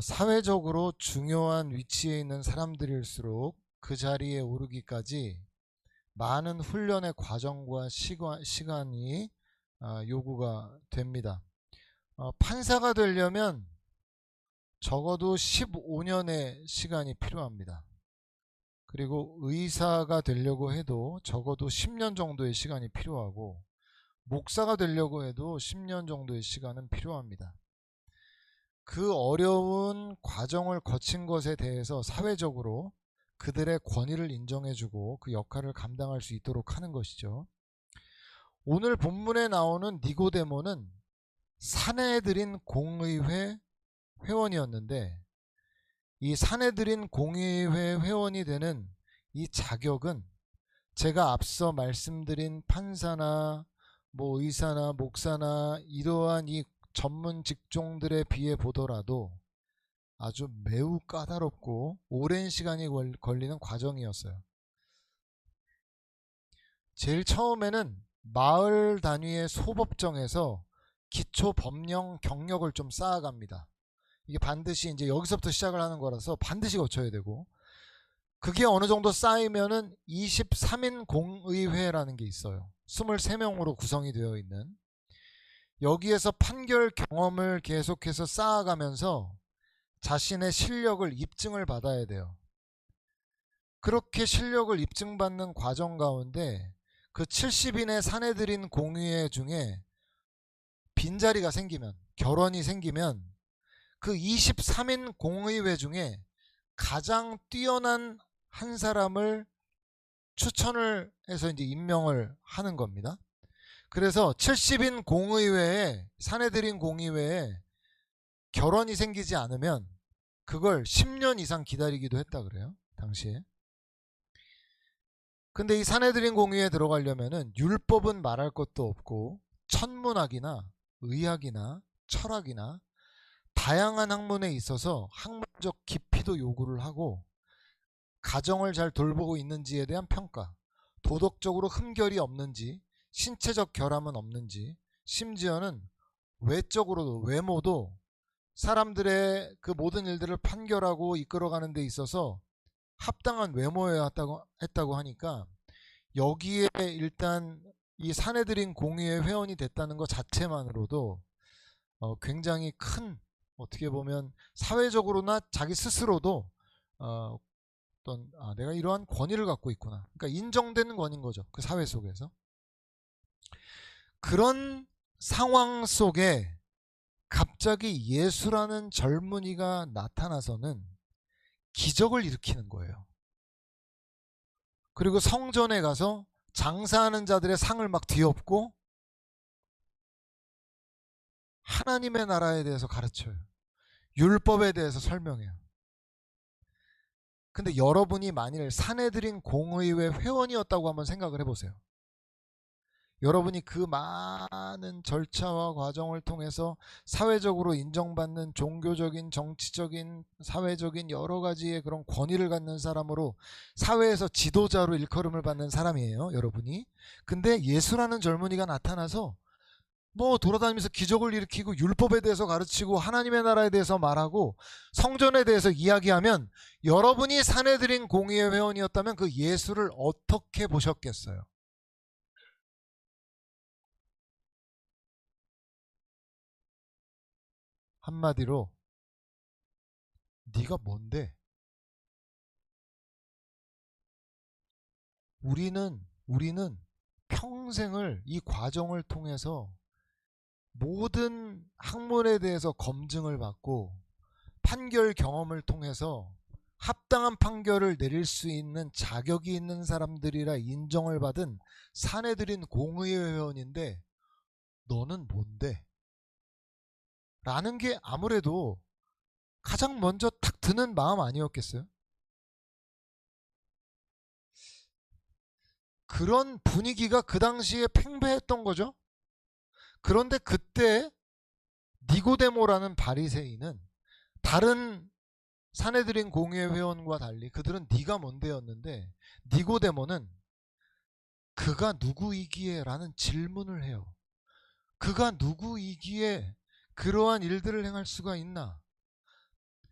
사회적으로 중요한 위치에 있는 사람들일수록 그 자리에 오르기까지 많은 훈련의 과정과 시간이 요구가 됩니다. 판사가 되려면 적어도 15년의 시간이 필요합니다. 그리고 의사가 되려고 해도 적어도 10년 정도의 시간이 필요하고, 목사가 되려고 해도 10년 정도의 시간은 필요합니다. 그 어려운 과정을 거친 것에 대해서 사회적으로 그들의 권위를 인정해주고 그 역할을 감당할 수 있도록 하는 것이죠. 오늘 본문에 나오는 니고데모는 사내들인 공의회 회원이었는데, 이 사내들인 공의회 회원이 되는 이 자격은 제가 앞서 말씀드린 판사나 의사나 목사나 이러한 이 전문 직종들에 비해 보더라도 아주 매우 까다롭고 오랜 시간이 걸리는 과정이었어요. 제일 처음에는 마을 단위의 소법정에서 기초 법령 경력을 좀 쌓아갑니다. 이게 반드시 이제 여기서부터 시작을 하는 거라서 반드시 거쳐야 되고, 그게 어느 정도 쌓이면은 23인 공의회라는 게 있어요. 23명으로 구성이 되어 있는. 여기에서 판결 경험을 계속해서 쌓아가면서 자신의 실력을 입증을 받아야 돼요. 그렇게 실력을 입증받는 과정 가운데 그 70인의 사내들인 공의회 중에 빈자리가 생기면, 결혼이 생기면 그 23인 공의회 중에 가장 뛰어난 한 사람을 추천을 해서 이제 임명을 하는 겁니다. 그래서 70인 공의회에, 사내들인 공의회에 결혼이 생기지 않으면 그걸 10년 이상 기다리기도 했다 그래요, 당시에. 근데 이 사내들인 공의회에 들어가려면은 율법은 말할 것도 없고 천문학이나 의학이나 철학이나 다양한 학문에 있어서 학문적 깊이도 요구를 하고, 가정을 잘 돌보고 있는지에 대한 평가, 도덕적으로 흠결이 없는지, 신체적 결함은 없는지, 심지어는 외적으로도, 외모도 사람들의 그 모든 일들을 판결하고 이끌어가는 데 있어서 합당한 외모여야 했다고 하니까, 여기에 일단 이 사내들인 공의회 회원이 됐다는 것 자체만으로도 굉장히 큰, 어떻게 보면 사회적으로나 자기 스스로도 어떤 내가 이러한 권위를 갖고 있구나, 그러니까 인정되는 권위인 거죠, 그 사회 속에서. 그런 상황 속에 갑자기 예수라는 젊은이가 나타나서는 기적을 일으키는 거예요. 그리고 성전에 가서 장사하는 자들의 상을 막 뒤엎고 하나님의 나라에 대해서 가르쳐요. 율법에 대해서 설명해요. 근데 여러분이 만일 사내들인 공의회 회원이었다고 한번 생각을 해보세요. 여러분이 그 많은 절차와 과정을 통해서 사회적으로 인정받는 종교적인, 정치적인, 사회적인 여러 가지의 그런 권위를 갖는 사람으로 사회에서 지도자로 일컬음을 받는 사람이에요, 여러분이. 근데 예수라는 젊은이가 나타나서 돌아다니면서 기적을 일으키고 율법에 대해서 가르치고 하나님의 나라에 대해서 말하고 성전에 대해서 이야기하면, 여러분이 사내들인 공의회 회원이었다면 그 예수를 어떻게 보셨겠어요? 한마디로 네가 뭔데? 우리는 평생을 이 과정을 통해서 모든 학문에 대해서 검증을 받고 판결 경험을 통해서 합당한 판결을 내릴 수 있는 자격이 있는 사람들이라 인정을 받은 사내들인 공의회 회원인데 너는 뭔데? 라는 게 아무래도 가장 먼저 탁 드는 마음 아니었겠어요? 그런 분위기가 그 당시에 팽배했던 거죠. 그런데 그때 니고데모라는 바리새인은 다른 사내들인 공회 회원과 달리 그들은 네가 뭔데였는데, 니고데모는 그가 누구이기에 라는 질문을 해요. 그가 누구이기에 그러한 일들을 행할 수가 있나?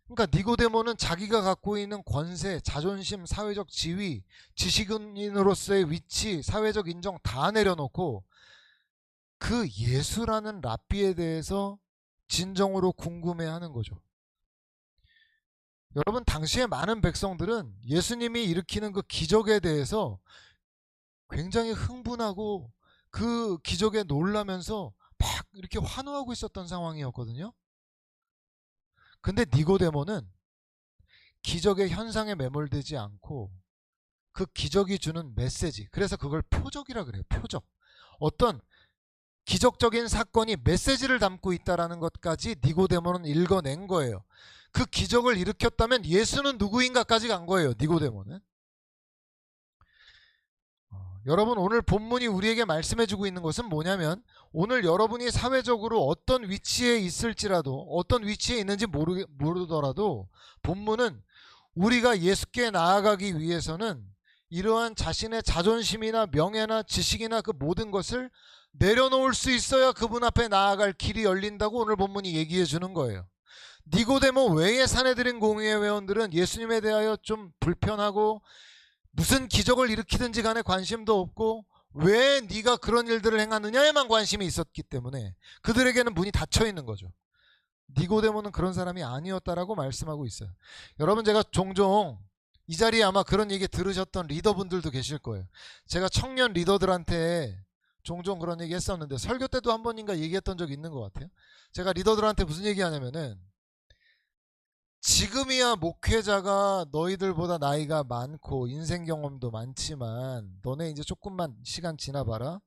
그러니까 니고데모는 자기가 갖고 있는 권세, 자존심, 사회적 지위, 지식인으로서의 위치, 사회적 인정 다 내려놓고 그 예수라는 랍비에 대해서 진정으로 궁금해하는 거죠. 여러분, 당시에 많은 백성들은 예수님이 일으키는 그 기적에 대해서 굉장히 흥분하고 그 기적에 놀라면서 막 이렇게 환호하고 있었던 상황이었거든요. 근데 니고데모는 기적의 현상에 매몰되지 않고 그 기적이 주는 메시지, 그래서 그걸 표적이라 그래요. 표적. 어떤 기적적인 사건이 메시지를 담고 있다는 것까지 니고데모는 읽어낸 거예요. 그 기적을 일으켰다면 예수는 누구인가까지 간 거예요. 니고데모는. 여러분, 오늘 본문이 우리에게 말씀해주고 있는 것은 뭐냐면, 오늘 여러분이 사회적으로 어떤 위치에 있을지라도, 어떤 위치에 있는지 모르더라도 본문은 우리가 예수께 나아가기 위해서는 이러한 자신의 자존심이나 명예나 지식이나 그 모든 것을 내려놓을 수 있어야 그분 앞에 나아갈 길이 열린다고 오늘 본문이 얘기해 주는 거예요. 니고데모 외의 사내들인 공의회 회원들은 예수님에 대하여 좀 불편하고 무슨 기적을 일으키든지 간에 관심도 없고 왜 네가 그런 일들을 행하느냐에만 관심이 있었기 때문에 그들에게는 문이 닫혀 있는 거죠. 니고데모는 그런 사람이 아니었다라고 말씀하고 있어요. 여러분, 제가 종종 이 자리에 아마 그런 얘기 들으셨던 리더분들도 계실 거예요. 제가 청년 리더들한테 종종 그런 얘기 했었는데 설교 때도 한 번인가 얘기했던 적이 있는 것 같아요. 제가 리더들한테 무슨 얘기 하냐면은, 지금이야 목회자가 너희들보다 나이가 많고 인생 경험도 많지만 너네 이제 조금만 시간 지나봐라.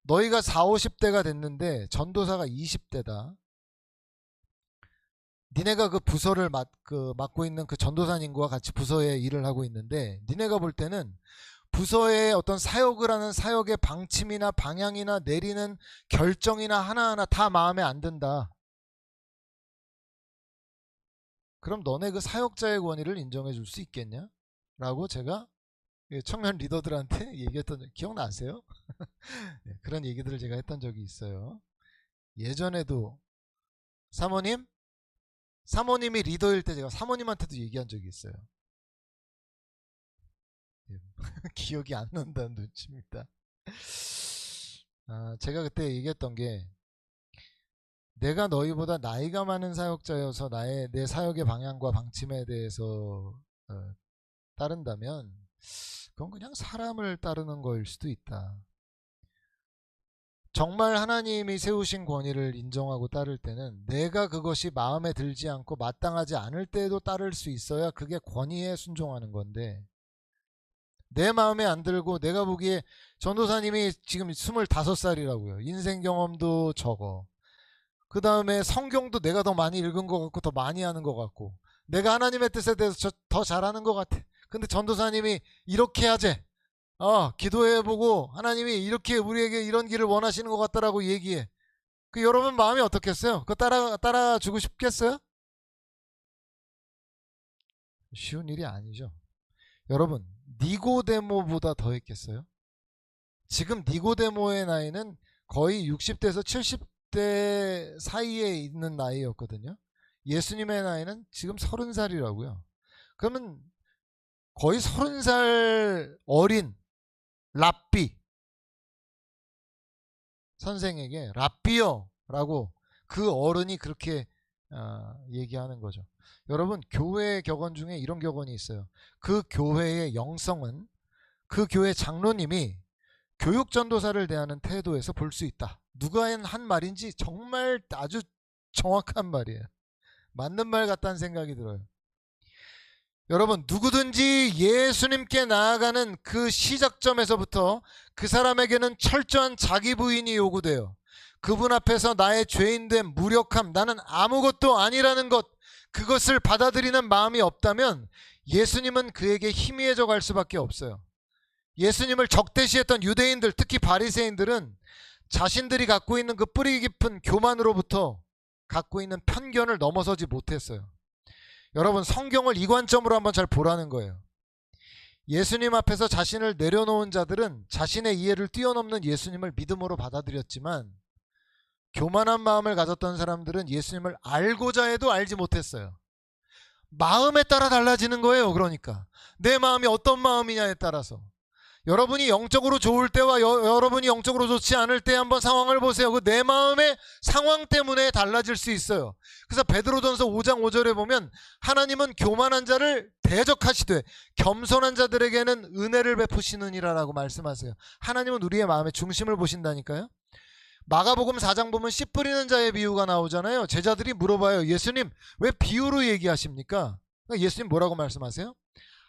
너희가 40, 50대가 됐는데 전도사가 20대다. 니네가 그 부서를 맡고 있는 그 전도사님과 같이 부서에 일을 하고 있는데 니네가 볼 때는 부서의 어떤 사역을 하는 사역의 방침이나 방향이나 내리는 결정이나 하나하나 다 마음에 안 든다. 그럼 너네 그 사역자의 권위를 인정해 줄 수 있겠냐? 라고 제가 청년 리더들한테 얘기했던 적 기억나세요? 그런 얘기들을 제가 했던 적이 있어요. 예전에도 사모님이 리더일 때 제가 사모님한테도 얘기한 적이 있어요. 기억이 안 난다는 눈치입니다. 제가 그때 얘기했던 게, 내가 너희보다 나이가 많은 사역자여서 내 사역의 방향과 방침에 대해서 따른다면 그건 그냥 사람을 따르는 거일 수도 있다. 정말 하나님이 세우신 권위를 인정하고 따를 때는 내가 그것이 마음에 들지 않고 마땅하지 않을 때에도 따를 수 있어야 그게 권위에 순종하는 건데, 내 마음에 안 들고 내가 보기에 전도사님이 지금 25살이라고요. 인생 경험도 적어. 그 다음에 성경도 내가 더 많이 읽은 것 같고 더 많이 하는 것 같고 내가 하나님의 뜻에 대해서 더 잘하는 것 같아. 근데 전도사님이 이렇게 하재, 기도해보고 하나님이 이렇게 우리에게 이런 길을 원하시는 것 같다라고 얘기해. 그 여러분 마음이 어떻겠어요? 그거 따라주고 싶겠어요? 쉬운 일이 아니죠. 여러분, 니고데모보다 더 했겠어요? 지금 니고데모의 나이는 거의 60대에서 70대 사이에 있는 나이였거든요. 예수님의 나이는 지금 30살이라고요. 그러면 거의 30살 어린 랍비 선생에게 랍비요 라고 그 어른이 그렇게 얘기하는 거죠. 여러분, 교회 격언 중에 이런 격언이 있어요. 그 교회의 영성은 그 교회 장로님이 교육 전도사를 대하는 태도에서 볼 수 있다. 누가 한 말인지 정말 아주 정확한 말이에요. 맞는 말 같다는 생각이 들어요. 여러분, 누구든지 예수님께 나아가는 그 시작점에서부터 그 사람에게는 철저한 자기 부인이 요구돼요. 그분 앞에서 나의 죄인됨, 무력함, 나는 아무것도 아니라는 것, 그것을 받아들이는 마음이 없다면 예수님은 그에게 희미해져 갈 수밖에 없어요. 예수님을 적대시했던 유대인들, 특히 바리새인들은 자신들이 갖고 있는 그 뿌리 깊은 교만으로부터 갖고 있는 편견을 넘어서지 못했어요. 여러분, 성경을 이 관점으로 한번 잘 보라는 거예요. 예수님 앞에서 자신을 내려놓은 자들은 자신의 이해를 뛰어넘는 예수님을 믿음으로 받아들였지만, 교만한 마음을 가졌던 사람들은 예수님을 알고자 해도 알지 못했어요. 마음에 따라 달라지는 거예요. 그러니까 내 마음이 어떤 마음이냐에 따라서. 여러분이 영적으로 좋을 때와 여러분이 영적으로 좋지 않을 때 한번 상황을 보세요. 그 내 마음의 상황 때문에 달라질 수 있어요. 그래서 베드로전서 5장 5절에 보면 하나님은 교만한 자를 대적하시되 겸손한 자들에게는 은혜를 베푸시느니라라고 말씀하세요. 하나님은 우리의 마음의 중심을 보신다니까요. 마가복음 4장 보면 씨 뿌리는 자의 비유가 나오잖아요. 제자들이 물어봐요. 예수님 왜 비유로 얘기하십니까? 그러니까 예수님 뭐라고 말씀하세요?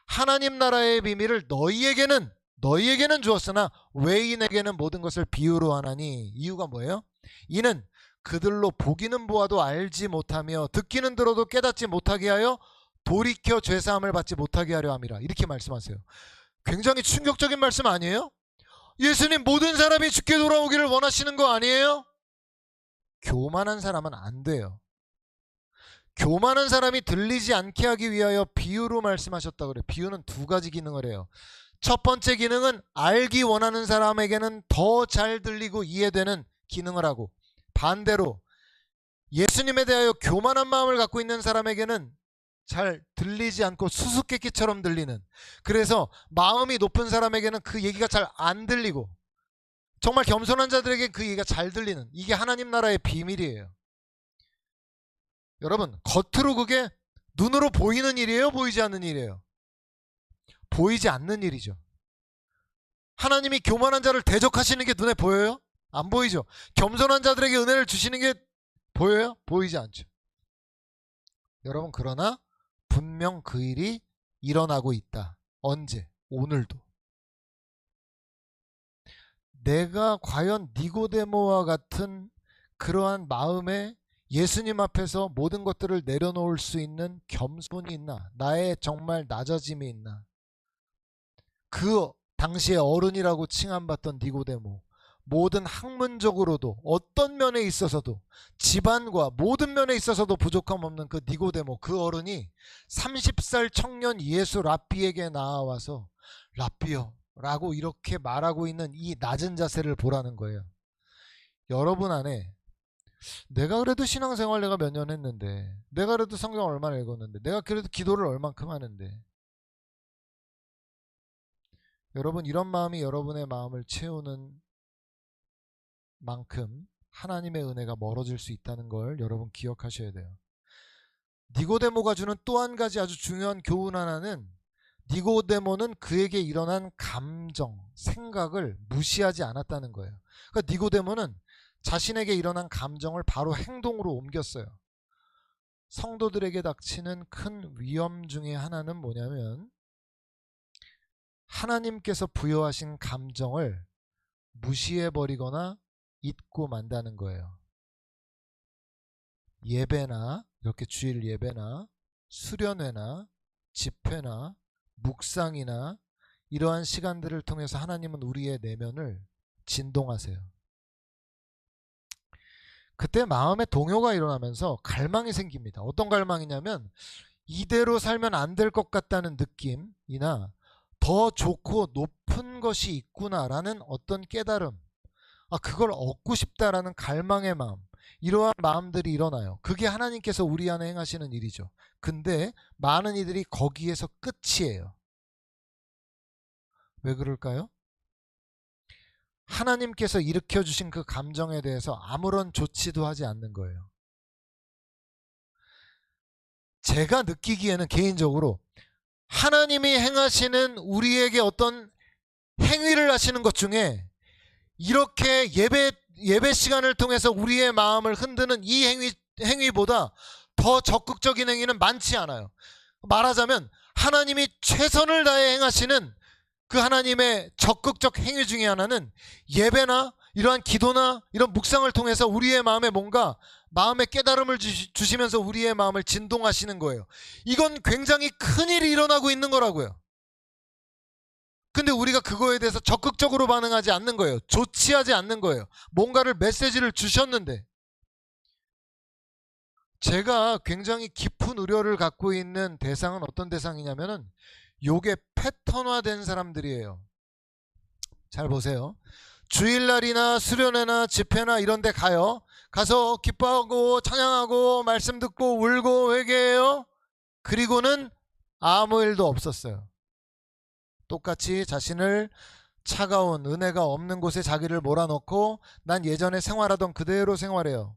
하나님 나라의 비밀을 너희에게는 주었으나 외인에게는 모든 것을 비유로 하나니. 이유가 뭐예요? 이는 그들로 보기는 보아도 알지 못하며 듣기는 들어도 깨닫지 못하게 하여 돌이켜 죄사함을 받지 못하게 하려 함이라. 이렇게 말씀하세요. 굉장히 충격적인 말씀 아니에요? 예수님 모든 사람이 죽게 돌아오기를 원하시는 거 아니에요? 교만한 사람은 안 돼요. 교만한 사람이 들리지 않게 하기 위하여 비유로 말씀하셨다고 그래요. 비유는 두 가지 기능을 해요. 첫 번째 기능은 알기 원하는 사람에게는 더 잘 들리고 이해되는 기능을 하고, 반대로 예수님에 대하여 교만한 마음을 갖고 있는 사람에게는 잘 들리지 않고 수수께끼처럼 들리는, 그래서 마음이 높은 사람에게는 그 얘기가 잘 안 들리고 정말 겸손한 자들에게 그 얘기가 잘 들리는, 이게 하나님 나라의 비밀이에요. 여러분, 겉으로 그게 눈으로 보이는 일이에요? 보이지 않는 일이에요? 보이지 않는 일이죠. 하나님이 교만한 자를 대적하시는 게 눈에 보여요? 안 보이죠. 겸손한 자들에게 은혜를 주시는 게 보여요? 보이지 않죠. 여러분, 그러나 분명 그 일이 일어나고 있다. 언제? 오늘도. 내가 과연 니고데모와 같은 그러한 마음에 예수님 앞에서 모든 것들을 내려놓을 수 있는 겸손이 있나? 나의 정말 낮아짐이 있나? 그 당시에 어른이라고 칭함받던 니고데모, 모든 학문적으로도 어떤 면에 있어서도, 집안과 모든 면에 있어서도 부족함 없는 그 니고데모, 그 어른이 30살 청년 예수 랍비에게 나와서 랍비요 라고 이렇게 말하고 있는 이 낮은 자세를 보라는 거예요. 여러분 안에 내가 그래도 신앙생활 내가 몇 년 했는데, 내가 그래도 성경 얼마나 읽었는데, 내가 그래도 기도를 얼만큼 하는데, 여러분 이런 마음이 여러분의 마음을 채우는 만큼 하나님의 은혜가 멀어질 수 있다는 걸 여러분 기억하셔야 돼요. 니고데모가 주는 또 한 가지 아주 중요한 교훈 하나는, 니고데모는 그에게 일어난 감정, 생각을 무시하지 않았다는 거예요. 그러니까 니고데모는 자신에게 일어난 감정을 바로 행동으로 옮겼어요. 성도들에게 닥치는 큰 위험 중에 하나는 뭐냐면, 하나님께서 부여하신 감정을 무시해버리거나 잊고 만다는 거예요. 예배나, 이렇게 주일 예배나 수련회나 집회나 묵상이나 이러한 시간들을 통해서 하나님은 우리의 내면을 진동하세요. 그때 마음에 동요가 일어나면서 갈망이 생깁니다. 어떤 갈망이냐면, 이대로 살면 안 될 것 같다는 느낌이나 더 좋고 높은 것이 있구나라는 어떤 깨달음, 그걸 얻고 싶다라는 갈망의 마음, 이러한 마음들이 일어나요. 그게 하나님께서 우리 안에 행하시는 일이죠. 근데 많은 이들이 거기에서 끝이에요. 왜 그럴까요? 하나님께서 일으켜주신 그 감정에 대해서 아무런 조치도 하지 않는 거예요. 제가 느끼기에는 개인적으로 하나님이 행하시는 우리에게 어떤 행위를 하시는 것 중에 이렇게 예배 시간을 통해서 우리의 마음을 흔드는 이 행위보다 더 적극적인 행위는 많지 않아요. 말하자면 하나님이 최선을 다해 행하시는 그 하나님의 적극적 행위 중에 하나는 예배나 이러한 기도나 이런 묵상을 통해서 우리의 마음에 뭔가 마음의 깨달음을 주시면서 우리의 마음을 진동하시는 거예요. 이건 굉장히 큰 일이 일어나고 있는 거라고요. 근데 우리가 그거에 대해서 적극적으로 반응하지 않는 거예요. 조치하지 않는 거예요. 뭔가를 메시지를 주셨는데. 제가 굉장히 깊은 우려를 갖고 있는 대상은 어떤 대상이냐면은 요게 패턴화된 사람들이에요. 잘 보세요. 주일날이나 수련회나 집회나 이런 데 가서 기뻐하고 찬양하고 말씀 듣고 울고 회개해요. 그리고는 아무 일도 없었어요. 똑같이 자신을 차가운 은혜가 없는 곳에 자기를 몰아넣고 난 예전에 생활하던 그대로 생활해요.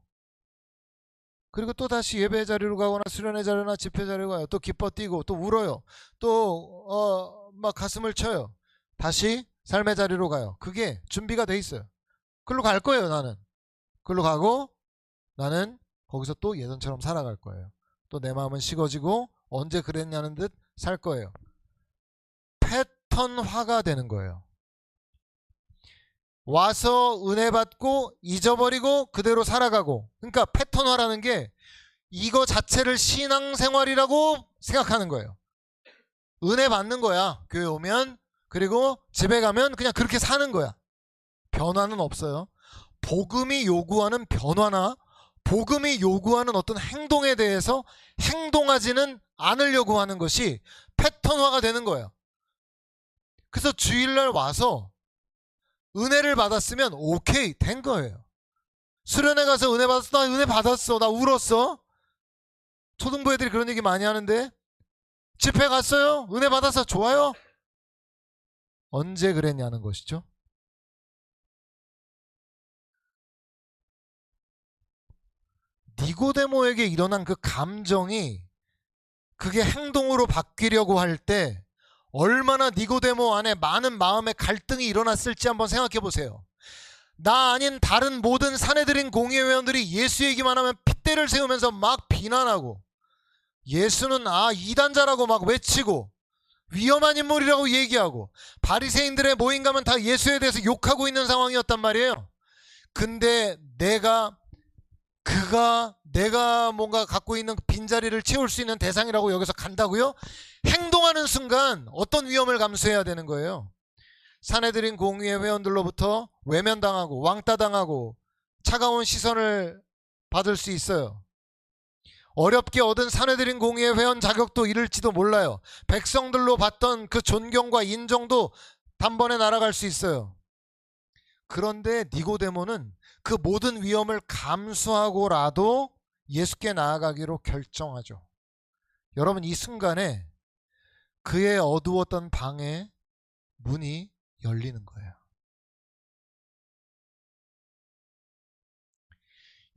그리고 또 다시 예배 자리로 가거나 수련회 자리나 집회 자리로 가요. 또 기뻐 뛰고 또 울어요. 또 막 가슴을 쳐요. 다시 삶의 자리로 가요. 그게 준비가 돼 있어요. 그걸로 갈 거예요. 나는 그걸로 가고 나는 거기서 또 예전처럼 살아갈 거예요. 또 내 마음은 식어지고 언제 그랬냐는 듯 살 거예요. 패턴화가 되는 거예요. 와서 은혜 받고 잊어버리고 그대로 살아가고. 그러니까 패턴화라는 게 이거 자체를 신앙생활이라고 생각하는 거예요. 은혜 받는 거야. 교회 오면. 그리고 집에 가면 그냥 그렇게 사는 거야. 변화는 없어요. 복음이 요구하는 변화나 복음이 요구하는 어떤 행동에 대해서 행동하지는 않으려고 하는 것이 패턴화가 되는 거예요. 그래서 주일날 와서 은혜를 받았으면 오케이 된 거예요. 수련회 가서 은혜 받았어. 나 은혜 받았어. 나 울었어. 초등부 애들이 그런 얘기 많이 하는데 집회 갔어요. 은혜 받아서 좋아요. 언제 그랬냐는 것이죠. 니고데모에게 일어난 그 감정이 그게 행동으로 바뀌려고 할 때 얼마나 니고데모 안에 많은 마음의 갈등이 일어났을지 한번 생각해 보세요. 나 아닌 다른 모든 사내들인 공예회원들이 예수 얘기만 하면 핏대를 세우면서 막 비난하고 예수는 이단자라고 막 외치고 위험한 인물이라고 얘기하고 바리새인들의 모임 가면 다 예수에 대해서 욕하고 있는 상황이었단 말이에요. 근데 내가 뭔가 갖고 있는 빈자리를 채울 수 있는 대상이라고 여기서 간다고요? 행동하는 순간 어떤 위험을 감수해야 되는 거예요? 사내들인 공의회 회원들로부터 외면당하고 왕따당하고 차가운 시선을 받을 수 있어요. 어렵게 얻은 사내들인 공의회 회원 자격도 잃을지도 몰라요. 백성들로 받던 그 존경과 인정도 단번에 날아갈 수 있어요. 그런데 니고데모는 그 모든 위험을 감수하고라도 예수께 나아가기로 결정하죠. 여러분, 이 순간에 그의 어두웠던 방의 문이 열리는 거예요.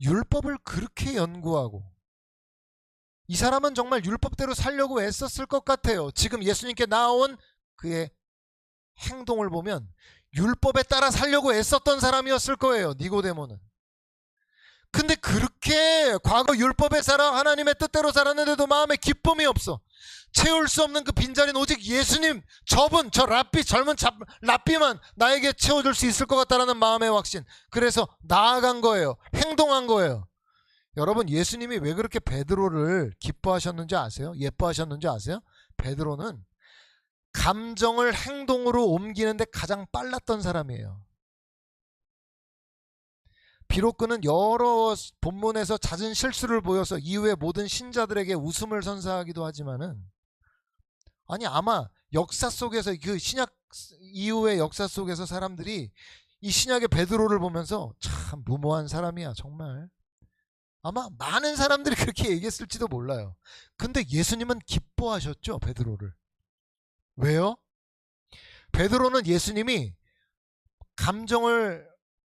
율법을 그렇게 연구하고 이 사람은 정말 율법대로 살려고 애썼을 것 같아요. 지금 예수님께 나온 그의 행동을 보면 율법에 따라 살려고 애썼던 사람이었을 거예요. 니고데모는. 근데 그렇게 과거 율법에 살아 하나님의 뜻대로 살았는데도 마음에 기쁨이 없어. 채울 수 없는 그 빈자리는 오직 예수님, 저분, 저 랍비, 젊은 랍비만 나에게 채워줄 수 있을 것 같다라는 마음의 확신. 그래서 나아간 거예요. 행동한 거예요. 여러분, 예수님이 왜 그렇게 베드로를 기뻐하셨는지 아세요? 예뻐하셨는지 아세요? 베드로는 감정을 행동으로 옮기는데 가장 빨랐던 사람이에요. 비록 그는 여러 본문에서 잦은 실수를 보여서 이후에 모든 신자들에게 웃음을 선사하기도 하지만은 아마 역사 속에서 그 신약 이후의 역사 속에서 사람들이 이 신약의 베드로를 보면서 참 무모한 사람이야 정말. 아마 많은 사람들이 그렇게 얘기했을지도 몰라요. 근데 예수님은 기뻐하셨죠, 베드로를. 왜요? 베드로는 예수님이 감정을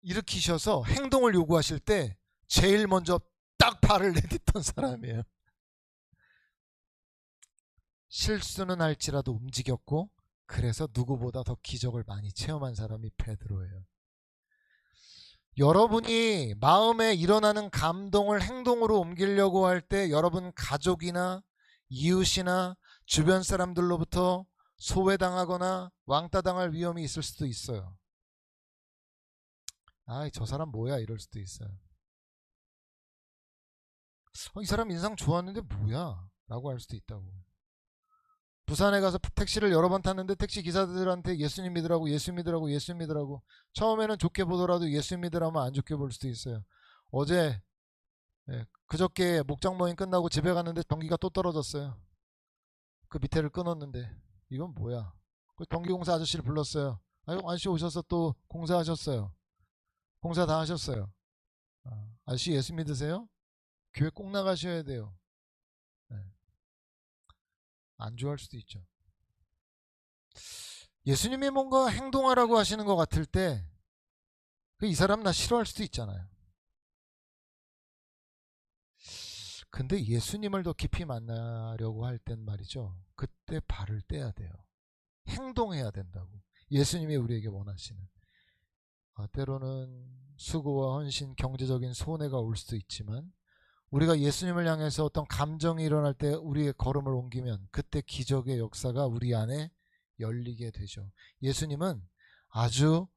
일으키셔서 행동을 요구하실 때 제일 먼저 딱 발을 내딛던 사람이에요. 실수는 할지라도 움직였고 그래서 누구보다 더 기적을 많이 체험한 사람이 베드로예요. 여러분이 마음에 일어나는 감동을 행동으로 옮기려고 할 때 여러분 가족이나 이웃이나 주변 사람들로부터 소외당하거나 왕따당할 위험이 있을 수도 있어요. 저 사람 뭐야 이럴 수도 있어요. 이 사람 인상 좋았는데 뭐야 라고 할 수도 있다고. 부산에 가서 택시를 여러 번 탔는데 택시 기사들한테 예수님 믿으라고 예수 믿으라고 예수 믿으라고 처음에는 좋게 보더라도 예수 믿으라면 안 좋게 볼 수도 있어요. 어제 그저께 목장 모임 끝나고 집에 갔는데 전기가 또 떨어졌어요. 그 밑에를 끊었는데 이건 뭐야. 그 전기공사 아저씨를 불렀어요. 아저씨 오셔서 또 공사하셨어요. 공사 다 하셨어요. 아저씨 예수 믿으세요? 교회 꼭 나가셔야 돼요. 안 좋아할 수도 있죠. 예수님이 뭔가 행동하라고 하시는 것 같을 때 이 사람 나 싫어할 수도 있잖아요. 근데 예수님을 더 깊이 만나려고 할 땐 말이죠, 그때 발을 떼야 돼요. 행동해야 된다고. 예수님이 우리에게 원하시는. 때로는 수고와 헌신, 경제적인 손해가 올 수도 있지만 우리가 예수님을 향해서 어떤 감정이 일어날 때 우리의 걸음을 옮기면 그때 기적의 역사가 우리 안에 열리게 되죠. 예수님은 아주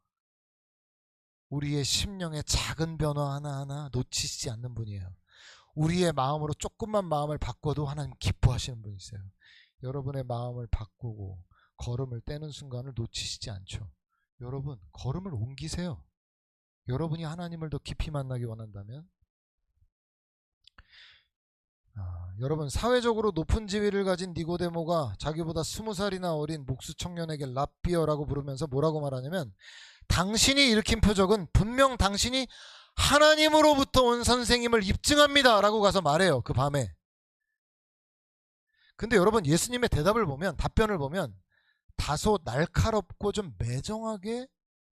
우리의 심령의 작은 변화 하나하나 놓치시지 않는 분이에요. 우리의 마음으로 조금만 마음을 바꿔도 하나님 기뻐하시는 분이세요. 여러분의 마음을 바꾸고 걸음을 떼는 순간을 놓치시지 않죠. 여러분, 걸음을 옮기세요. 여러분이 하나님을 더 깊이 만나기 원한다면. 여러분, 사회적으로 높은 지위를 가진 니고데모가 자기보다 20살이나 어린 목수 청년에게 랍비어라고 부르면서 뭐라고 말하냐면, 당신이 일으킨 표적은 분명 당신이 하나님으로부터 온 선생님을 입증합니다 라고 가서 말해요. 그 밤에. 근데 여러분, 예수님의 대답을 보면, 답변을 보면 다소 날카롭고 좀 매정하게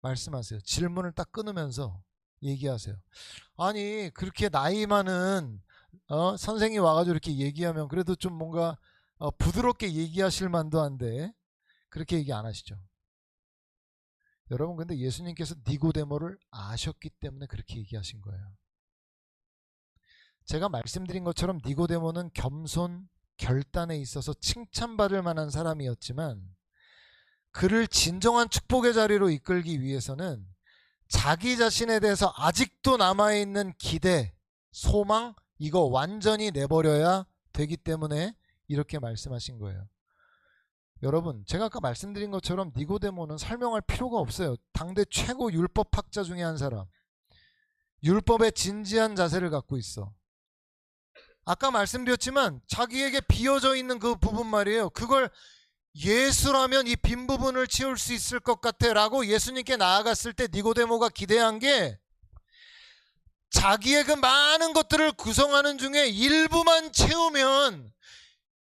말씀하세요. 질문을 딱 끊으면서 얘기하세요. 아니, 그렇게 나이 많은 선생이 와가지고 이렇게 얘기하면 그래도 좀 뭔가 부드럽게 얘기하실 만도 한데 그렇게 얘기 안 하시죠. 여러분, 근데 예수님께서 니고데모를 아셨기 때문에 그렇게 얘기하신 거예요. 제가 말씀드린 것처럼 니고데모는 겸손, 결단에 있어서 칭찬받을 만한 사람이었지만 그를 진정한 축복의 자리로 이끌기 위해서는 자기 자신에 대해서 아직도 남아있는 기대, 소망, 이거 완전히 내버려야 되기 때문에 이렇게 말씀하신 거예요. 여러분, 제가 아까 말씀드린 것처럼 니고데모는 설명할 필요가 없어요. 당대 최고 율법학자 중에 한 사람. 율법에 진지한 자세를 갖고 있어. 아까 말씀드렸지만 자기에게 비어져 있는 그 부분 말이에요. 그걸 예수라면 이 빈 부분을 채울 수 있을 것 같아 라고 예수님께 나아갔을 때 니고데모가 기대한 게 자기의 그 많은 것들을 구성하는 중에 일부만 채우면,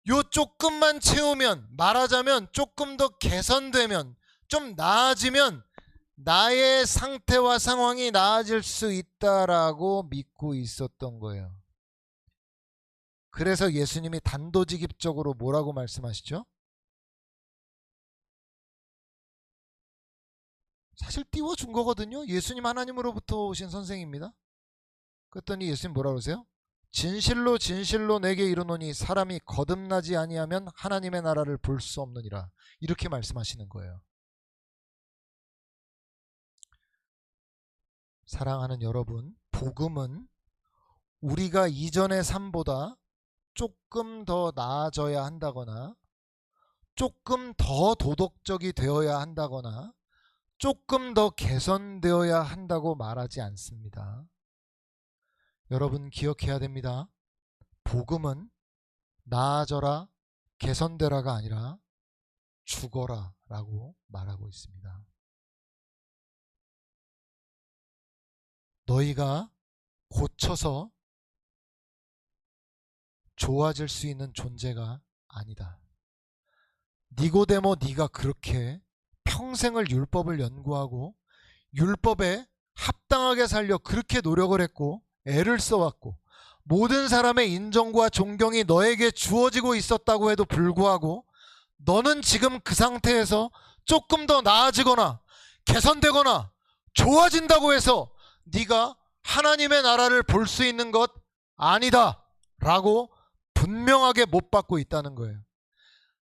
요 조금만 채우면, 말하자면 조금 더 개선되면, 좀 나아지면 나의 상태와 상황이 나아질 수 있다라고 믿고 있었던 거예요. 그래서 예수님이 단도직입적으로 뭐라고 말씀하시죠? 사실 띄워준 거거든요. 예수님 하나님으로부터 오신 선생입니다. 그랬더니 예수님 뭐라 그러세요? 진실로 진실로 내게 이르노니 사람이 거듭나지 아니하면 하나님의 나라를 볼 수 없느니라. 이렇게 말씀하시는 거예요. 사랑하는 여러분, 복음은 우리가 이전의 삶보다 조금 더 나아져야 한다거나 조금 더 도덕적이 되어야 한다거나 조금 더 개선되어야 한다고 말하지 않습니다. 여러분, 기억해야 됩니다. 복음은 나아져라, 개선되라가 아니라 죽어라 라고 말하고 있습니다. 너희가 고쳐서 좋아질 수 있는 존재가 아니다. 니고데모, 네가 그렇게 평생을 율법을 연구하고 율법에 합당하게 살려 그렇게 노력을 했고 애를 써왔고 모든 사람의 인정과 존경이 너에게 주어지고 있었다고 해도 불구하고 너는 지금 그 상태에서 조금 더 나아지거나 개선되거나 좋아진다고 해서 네가 하나님의 나라를 볼 수 있는 것 아니다 라고 분명하게 못 받고 있다는 거예요.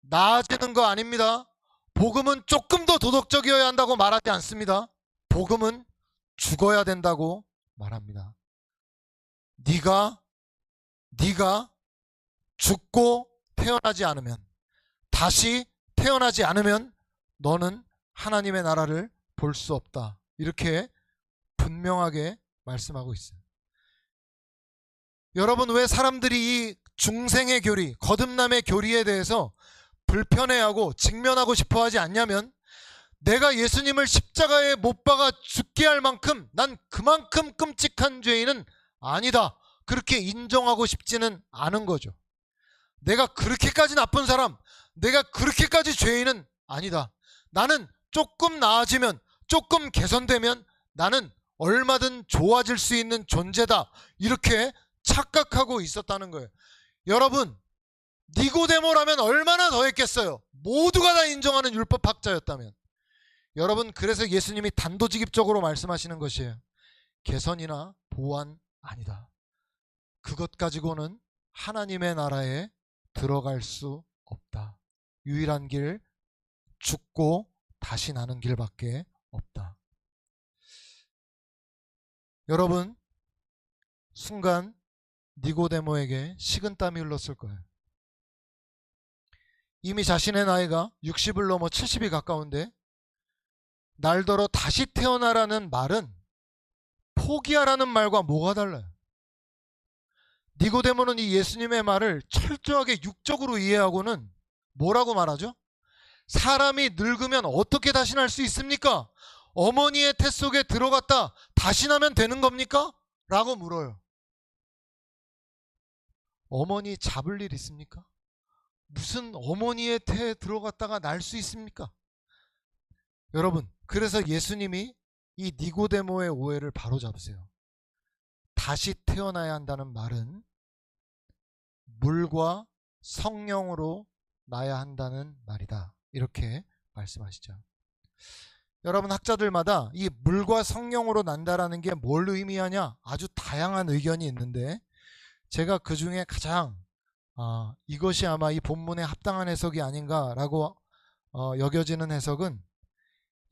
나아지는 거 아닙니다. 복음은 조금 더 도덕적이어야 한다고 말하지 않습니다. 복음은 죽어야 된다고 말합니다. 네가 죽고 태어나지 않으면, 다시 태어나지 않으면 너는 하나님의 나라를 볼 수 없다. 이렇게 분명하게 말씀하고 있어요. 여러분, 왜 사람들이 이 중생의 교리, 거듭남의 교리에 대해서 불편해하고 직면하고 싶어 하지 않냐면, 내가 예수님을 십자가에 못 박아 죽게 할 만큼 난 그만큼 끔찍한 죄인은 아니다, 그렇게 인정하고 싶지는 않은 거죠. 내가 그렇게까지 나쁜 사람, 내가 그렇게까지 죄인은 아니다. 나는 조금 나아지면, 조금 개선되면 나는 얼마든 좋아질 수 있는 존재다. 이렇게 착각하고 있었다는 거예요. 여러분, 니고데모라면 얼마나 더 했겠어요. 모두가 다 인정하는 율법학자였다면. 여러분, 그래서 예수님이 단도직입적으로 말씀하시는 것이에요. 개선이나 보완 아니다. 그것 가지고는 하나님의 나라에 들어갈 수 없다. 유일한 길, 죽고 다시 나는 길밖에 없다. 여러분, 순간 니고데모에게 식은땀이 흘렀을 거예요. 이미 자신의 나이가 60을 넘어 70이 가까운데 날더러 다시 태어나라는 말은 포기하라는 말과 뭐가 달라요? 니고데모는 이 예수님의 말을 철저하게 육적으로 이해하고는 뭐라고 말하죠? 사람이 늙으면 어떻게 다시 날 수 있습니까? 어머니의 태 속에 들어갔다 다시 나면 되는 겁니까? 라고 물어요. 어머니 잡을 일 있습니까? 무슨 어머니의 태에 들어갔다가 날 수 있습니까? 여러분, 그래서 예수님이 이 니고데모의 오해를 바로잡으세요. 다시 태어나야 한다는 말은 물과 성령으로 나야 한다는 말이다. 이렇게 말씀하시죠. 여러분, 학자들마다 이 물과 성령으로 난다라는 게 뭘 의미하냐? 아주 다양한 의견이 있는데 제가 그 중에 가장 이것이 아마 이 본문에 합당한 해석이 아닌가라고 여겨지는 해석은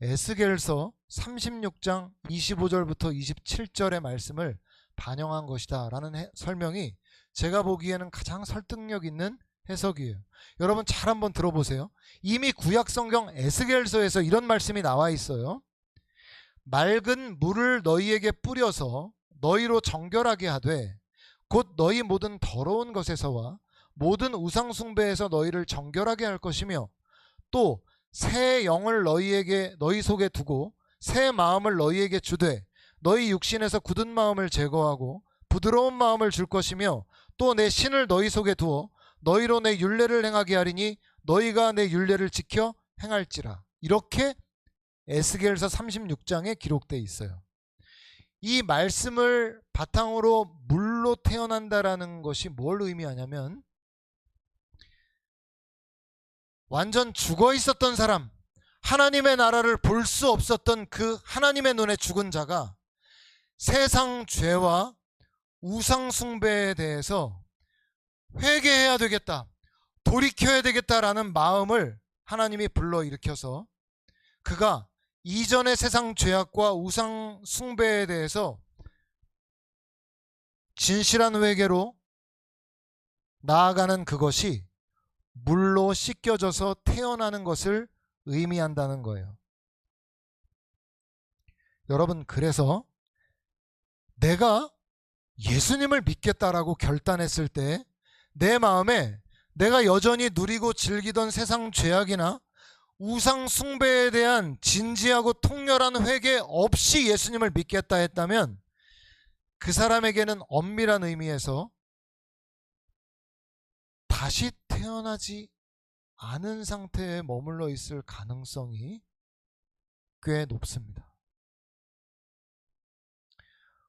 에스겔서 36장 25절부터 27절의 말씀을 반영한 것이다 라는 설명이 제가 보기에는 가장 설득력 있는 해석이에요. 여러분, 잘 한번 들어보세요. 이미 구약성경 에스겔서에서 이런 말씀이 나와 있어요. 맑은 물을 너희에게 뿌려서 너희로 정결하게 하되 곧 너희 모든 더러운 것에서와 모든 우상 숭배에서 너희를 정결하게 할 것이며 또 새 영을 너희 속에 두고 새 마음을 너희에게 주되 너희 육신에서 굳은 마음을 제거하고 부드러운 마음을 줄 것이며 또 내 신을 너희 속에 두어 너희로 내 율례를 행하게 하리니 너희가 내 율례를 지켜 행할지라. 이렇게 에스겔서 36장에 기록되어 있어요. 이 말씀을 바탕으로 물로 태어난다라는 것이 뭘 의미하냐면 완전 죽어 있었던 사람, 하나님의 나라를 볼 수 없었던 그 하나님의 눈에 죽은 자가 세상 죄와 우상 숭배에 대해서 회개해야 되겠다, 돌이켜야 되겠다라는 마음을 하나님이 불러일으켜서 그가 이전의 세상 죄악과 우상 숭배에 대해서 진실한 회개로 나아가는 그것이 물로 씻겨져서 태어나는 것을 의미한다는 거예요. 여러분, 그래서 내가 예수님을 믿겠다라고 결단했을 때 내 마음에 내가 여전히 누리고 즐기던 세상 죄악이나 우상 숭배에 대한 진지하고 통렬한 회개 없이 예수님을 믿겠다 했다면 그 사람에게는 엄밀한 의미에서 다시 태어나지 않은 상태에 머물러 있을 가능성이 꽤 높습니다.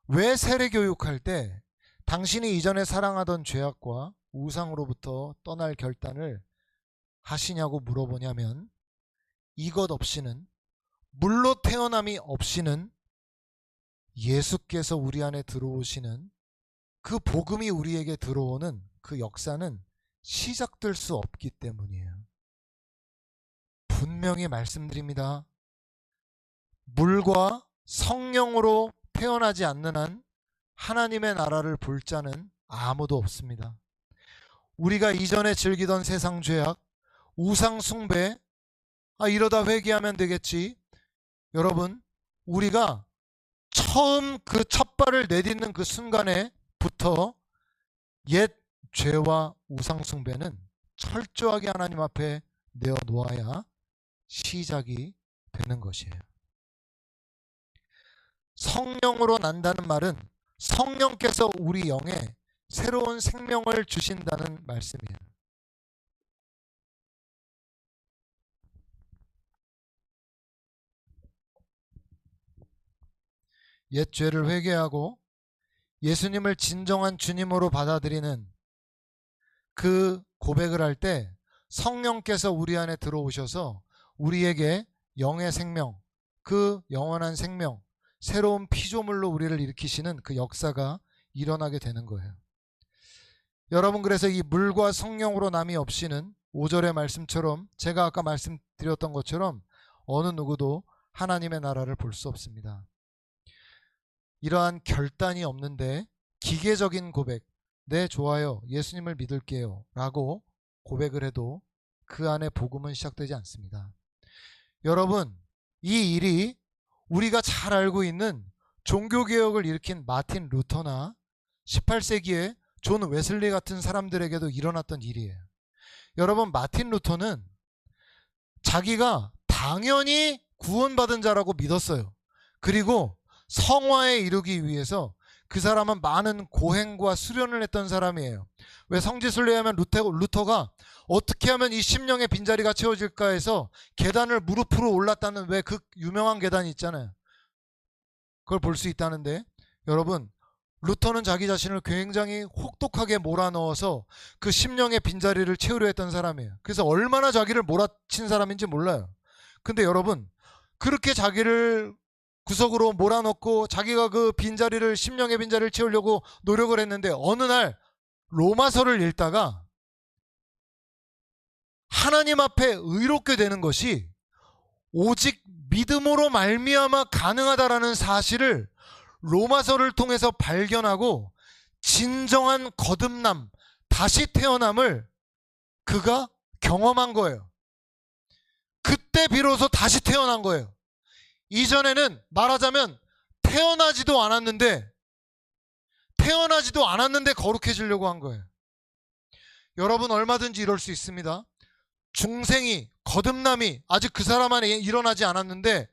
왜 세례교육할 때 당신이 이전에 사랑하던 죄악과 우상으로부터 떠날 결단을 하시냐고 물어보냐면 이것 없이는, 물로 태어남이 없이는 예수께서 우리 안에 들어오시는 그 복음이 우리에게 들어오는 그 역사는 시작될 수 없기 때문이에요. 분명히 말씀드립니다. 물과 성령으로 태어나지 않는 한 하나님의 나라를 볼 자는 아무도 없습니다. 우리가 이전에 즐기던 세상 죄악, 우상 숭배, 이러다 회개하면 되겠지. 여러분, 우리가 처음 그 첫 발을 내딛는 그 순간에부터 옛 죄와 우상 숭배는 철저하게 하나님 앞에 내어놓아야 시작이 되는 것이에요. 성령으로 난다는 말은 성령께서 우리 영에 새로운 생명을 주신다는 말씀이에요. 옛 죄를 회개하고 예수님을 진정한 주님으로 받아들이는 그 고백을 할 때 성령께서 우리 안에 들어오셔서 우리에게 영의 생명, 그 영원한 생명, 새로운 피조물로 우리를 일으키시는 그 역사가 일어나게 되는 거예요. 여러분, 그래서 이 물과 성령으로 남이 없이는 5절의 말씀처럼, 제가 아까 말씀드렸던 것처럼 어느 누구도 하나님의 나라를 볼 수 없습니다. 이러한 결단이 없는데 기계적인 고백, 네 좋아요, 예수님을 믿을게요 라고 고백을 해도 그 안에 복음은 시작되지 않습니다. 여러분, 이 일이 우리가 잘 알고 있는 종교개혁을 일으킨 마틴 루터나 18세기에 존 웨슬리 같은 사람들에게도 일어났던 일이에요. 여러분, 마틴 루터는 자기가 당연히 구원받은 자라고 믿었어요. 그리고 성화에 이르기 위해서 그 사람은 많은 고행과 수련을 했던 사람이에요. 왜 성지순례에 하면 루터가 어떻게 하면 이 심령의 빈자리가 채워질까 해서 계단을 무릎으로 올랐다는 왜 그 유명한 계단이 있잖아요. 그걸 볼 수 있다는데, 여러분, 루터는 자기 자신을 굉장히 혹독하게 몰아넣어서 그 심령의 빈자리를 채우려 했던 사람이에요. 그래서 얼마나 자기를 몰아친 사람인지 몰라요. 근데 여러분, 그렇게 자기를 구석으로 몰아넣고 자기가 그 빈자리를, 심령의 빈자리를 채우려고 노력을 했는데 어느 날 로마서를 읽다가 하나님 앞에 의롭게 되는 것이 오직 믿음으로 말미암아 가능하다라는 사실을 로마서를 통해서 발견하고 진정한 거듭남, 다시 태어남을 그가 경험한 거예요. 그때 비로소 다시 태어난 거예요. 이전에는 말하자면 태어나지도 않았는데 거룩해지려고 한 거예요. 여러분, 얼마든지 이럴 수 있습니다. 중생이, 거듭남이 아직 그 사람 안에 일어나지 않았는데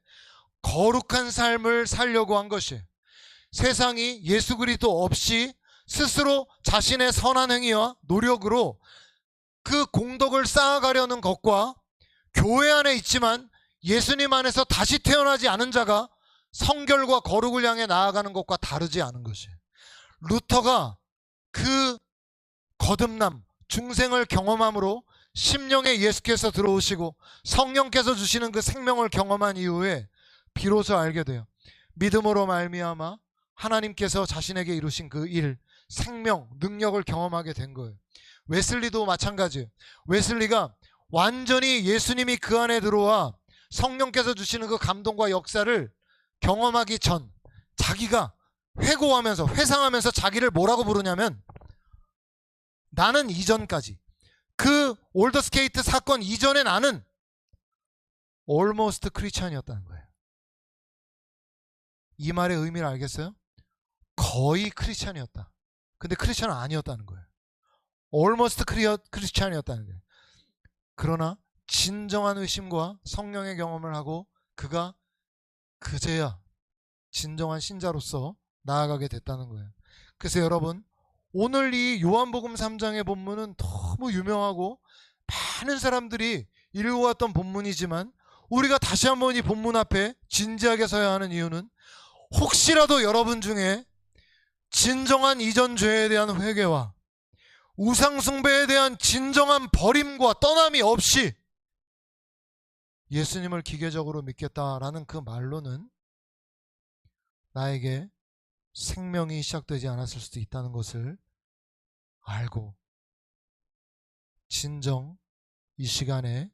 거룩한 삶을 살려고 한 것이에요. 세상이 예수 그리스도 없이 스스로 자신의 선한 행위와 노력으로 그 공덕을 쌓아가려는 것과 교회 안에 있지만 예수님 안에서 다시 태어나지 않은 자가 성결과 거룩을 향해 나아가는 것과 다르지 않은 것이에요. 루터가 그 거듭남, 중생을 경험함으로 심령에 예수께서 들어오시고 성령께서 주시는 그 생명을 경험한 이후에 비로소 알게 돼요. 믿음으로 말미암아 하나님께서 자신에게 이루신 그 일, 생명, 능력을 경험하게 된 거예요. 웨슬리도 마찬가지예요. 웨슬리가 완전히 예수님이 그 안에 들어와 성령께서 주시는 그 감동과 역사를 경험하기 전 자기가 회고하면서, 회상하면서 자기를 뭐라고 부르냐면, 나는 이전까지, 그 올더스케이트 사건 이전에 나는 almost 크리스찬이었다는 거예요. 이 말의 의미를 알겠어요? 거의 크리스찬이었다. 근데 크리스찬은 아니었다는 거예요. almost 크리스찬이었다는 거예요. 그러나 진정한 의심과 성령의 경험을 하고 그가 그제야 진정한 신자로서 나아가게 됐다는 거예요. 그래서 여러분, 오늘 이 요한복음 3장의 본문은 너무 유명하고 많은 사람들이 읽어왔던 본문이지만 우리가 다시 한번 이 본문 앞에 진지하게 서야 하는 이유는, 혹시라도 여러분 중에 진정한 이전 죄에 대한 회개와 우상 숭배에 대한 진정한 버림과 떠남이 없이 예수님을 기계적으로 믿겠다라는 그 말로는 나에게 생명이 시작되지 않았을 수도 있다는 것을 알고 진정 이 시간에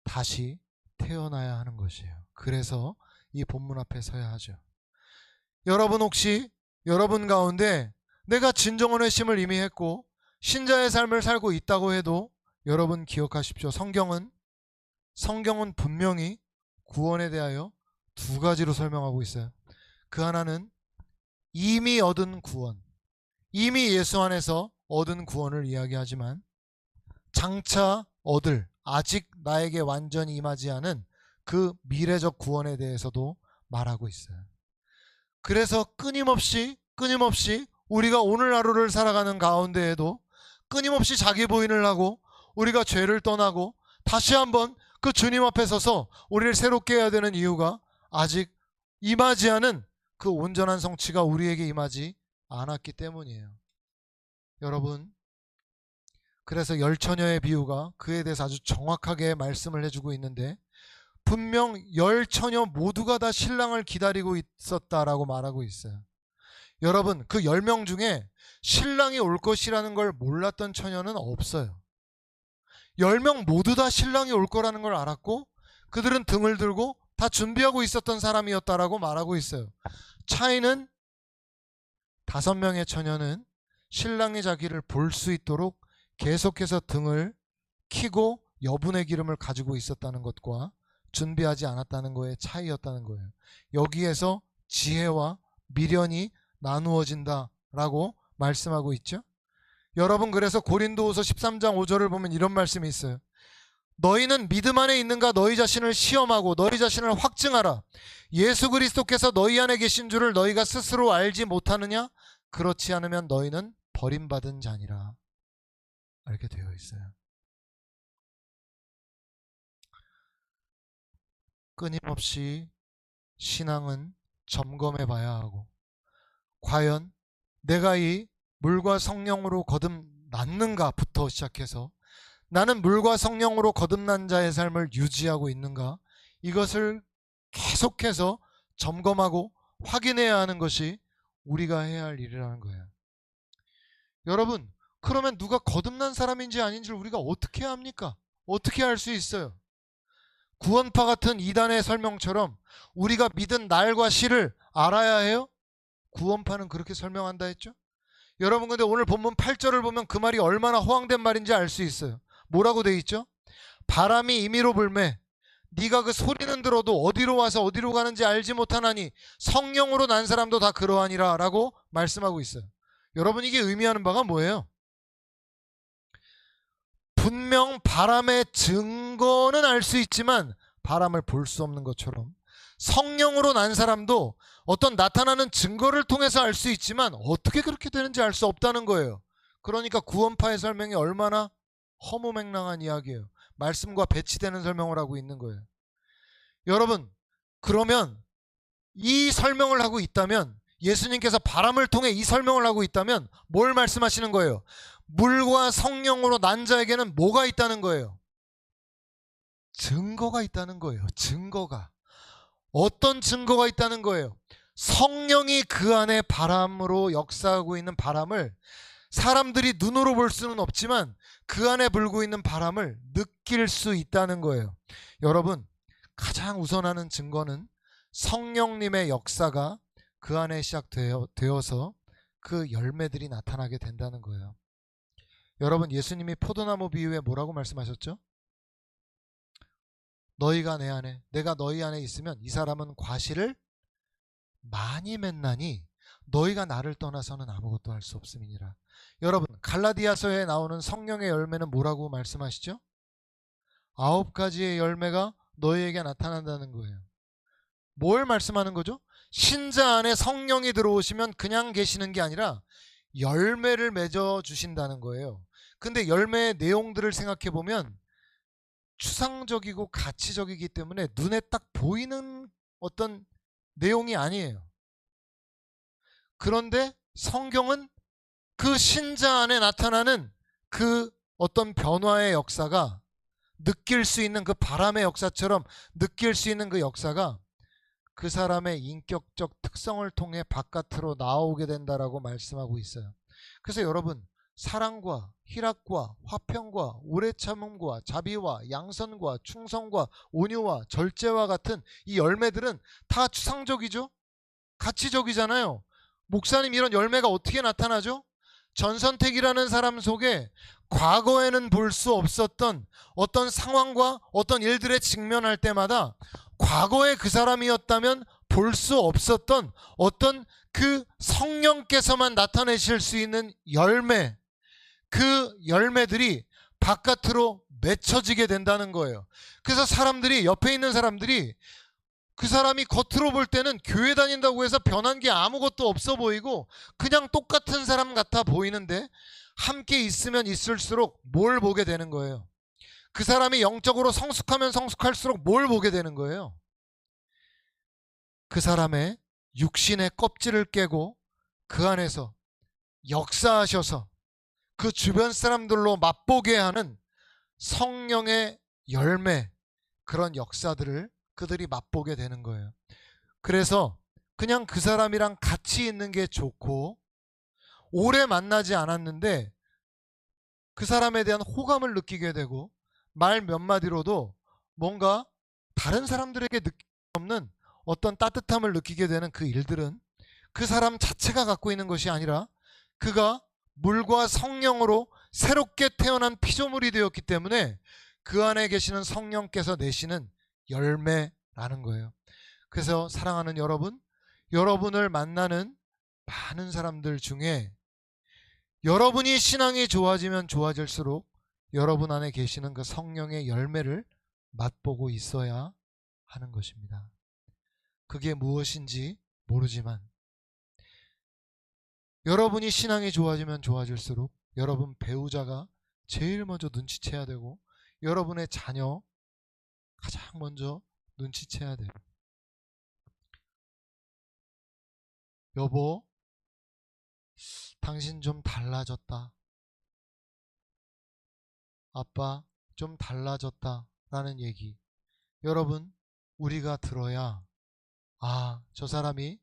다시 태어나야 하는 것이에요. 그래서 이 본문 앞에 서야 하죠. 여러분, 혹시 여러분 가운데 내가 진정한 회심을 이미 했고 신자의 삶을 살고 있다고 해도 여러분 기억하십시오. 성경은 분명히 구원에 대하여 두 가지로 설명하고 있어요. 그 하나는 이미 얻은 구원, 이미 예수 안에서 얻은 구원을 이야기하지만 장차 얻을, 아직 나에게 완전히 임하지 않은 그 미래적 구원에 대해서도 말하고 있어요. 그래서 끊임없이 우리가 오늘 하루를 살아가는 가운데에도 끊임없이 자기 부인을 하고 우리가 죄를 떠나고 다시 한번 그 주님 앞에 서서 우리를 새롭게 해야 되는 이유가 아직 임하지 않은 그 온전한 성취가 우리에게 임하지 않았기 때문이에요. 여러분, 그래서 열처녀의 비유가 그에 대해서 아주 정확하게 말씀을 해주고 있는데, 분명 열처녀 모두가 다 신랑을 기다리고 있었다라고 말하고 있어요. 여러분, 그 10명 중에 신랑이 올 것이라는 걸 몰랐던 처녀는 없어요. 10명 모두 다 신랑이 올 거라는 걸 알았고, 그들은 등을 들고 다 준비하고 있었던 사람이었다라고 말하고 있어요. 차이는 5명의 처녀는 신랑이 자기를 볼 수 있도록 계속해서 등을 켜고 여분의 기름을 가지고 있었다는 것과 준비하지 않았다는 거의 차이였다는 거예요. 여기에서 지혜와 미련이 나누어진다라고 말씀하고 있죠. 여러분, 그래서 고린도후서 13장 5절을 보면 이런 말씀이 있어요. 너희는 믿음 안에 있는가 너희 자신을 시험하고 너희 자신을 확증하라. 예수 그리스도께서 너희 안에 계신 줄을 너희가 스스로 알지 못하느냐? 그렇지 않으면 너희는 버림받은 자니라. 이렇게 되어 있어요. 끊임없이 신앙은 점검해 봐야 하고, 과연 내가 이 물과 성령으로 거듭났는가부터 시작해서 나는 물과 성령으로 거듭난 자의 삶을 유지하고 있는가, 이것을 계속해서 점검하고 확인해야 하는 것이 우리가 해야 할 일이라는 거예요. 여러분, 그러면 누가 거듭난 사람인지 아닌지를 우리가 어떻게 합니까? 어떻게 알 수 있어요? 구원파 같은 이단의 설명처럼 우리가 믿은 날과 시를 알아야 해요? 구원파는 그렇게 설명한다 했죠? 여러분, 근데 오늘 본문 8절을 보면 그 말이 얼마나 허황된 말인지 알 수 있어요. 뭐라고 돼 있죠? 바람이 임의로 불매 네가 그 소리는 들어도 어디로 와서 어디로 가는지 알지 못하나니 성령으로 난 사람도 다 그러하니라 라고 말씀하고 있어요. 여러분, 이게 의미하는 바가 뭐예요? 분명 바람의 증거는 알 수 있지만 바람을 볼 수 없는 것처럼 성령으로 난 사람도 어떤 나타나는 증거를 통해서 알 수 있지만 어떻게 그렇게 되는지 알 수 없다는 거예요. 그러니까 구원파의 설명이 얼마나 허무맹랑한 이야기예요. 말씀과 배치되는 설명을 하고 있는 거예요. 여러분, 그러면 이 설명을 하고 있다면, 예수님께서 바람을 통해 이 설명을 하고 있다면 뭘 말씀하시는 거예요? 물과 성령으로 난 자에게는 뭐가 있다는 거예요? 증거가 있다는 거예요. 증거가. 어떤 증거가 있다는 거예요? 성령이 그 안에 바람으로 역사하고 있는 바람을 사람들이 눈으로 볼 수는 없지만 그 안에 불고 있는 바람을 느낄 수 있다는 거예요. 여러분, 가장 우선하는 증거는 성령님의 역사가 그 안에 시작되어서 그 열매들이 나타나게 된다는 거예요. 여러분, 예수님이 포도나무 비유에 뭐라고 말씀하셨죠? 너희가 내 안에, 내가 너희 안에 있으면 이 사람은 과실을 많이 맺나니 너희가 나를 떠나서는 아무것도 할 수 없음이니라. 여러분, 갈라디아서에 나오는 성령의 열매는 뭐라고 말씀하시죠? 9가지의 열매가 너희에게 나타난다는 거예요. 뭘 말씀하는 거죠? 신자 안에 성령이 들어오시면 그냥 계시는 게 아니라 열매를 맺어 주신다는 거예요. 근데 열매의 내용들을 생각해 보면 추상적이고 가치적이기 때문에 눈에 딱 보이는 어떤 내용이 아니에요. 그런데 성경은 그 신자 안에 나타나는 그 어떤 변화의 역사가, 느낄 수 있는 그 바람의 역사처럼 느낄 수 있는 그 역사가 그 사람의 인격적 특성을 통해 바깥으로 나오게 된다라고 말씀하고 있어요. 그래서 여러분, 사랑과 희락과 화평과 오래 참음과 자비와 양선과 충성과 온유와 절제와 같은 이 열매들은 다 추상적이죠? 가치적이잖아요. 목사님, 이런 열매가 어떻게 나타나죠? 전선택이라는 사람 속에 과거에는 볼 수 없었던 어떤 상황과 어떤 일들에 직면할 때마다 과거에 그 사람이었다면 볼 수 없었던 어떤 그 성령께서만 나타내실 수 있는 열매, 그 열매들이 바깥으로 맺혀지게 된다는 거예요. 그래서 사람들이, 옆에 있는 사람들이 그 사람이 겉으로 볼 때는 교회 다닌다고 해서 변한 게 아무것도 없어 보이고 그냥 똑같은 사람 같아 보이는데 함께 있으면 있을수록 뭘 보게 되는 거예요? 그 사람이 영적으로 성숙하면 성숙할수록 뭘 보게 되는 거예요? 그 사람의 육신의 껍질을 깨고 그 안에서 역사하셔서 그 주변 사람들로 맛보게 하는 성령의 열매, 그런 역사들을 그들이 맛보게 되는 거예요. 그래서 그냥 그 사람이랑 같이 있는 게 좋고, 오래 만나지 않았는데 그 사람에 대한 호감을 느끼게 되고, 말 몇 마디로도 뭔가 다른 사람들에게 느낄 수 없는 어떤 따뜻함을 느끼게 되는 그 일들은 그 사람 자체가 갖고 있는 것이 아니라 그가 물과 성령으로 새롭게 태어난 피조물이 되었기 때문에 그 안에 계시는 성령께서 내시는 열매라는 거예요. 그래서 사랑하는 여러분, 여러분을 만나는 많은 사람들 중에 여러분이 신앙이 좋아지면 좋아질수록 여러분 안에 계시는 그 성령의 열매를 맛보고 있어야 하는 것입니다. 그게 무엇인지 모르지만 여러분이 신앙이 좋아지면 좋아질수록 여러분 배우자가 제일 먼저 눈치채야 되고, 여러분의 자녀 가장 먼저 눈치채야 돼요. 여보, 당신 좀 달라졌다. 아빠, 좀 달라졌다. 라는 얘기, 여러분, 우리가 들어야, 아, 저 사람이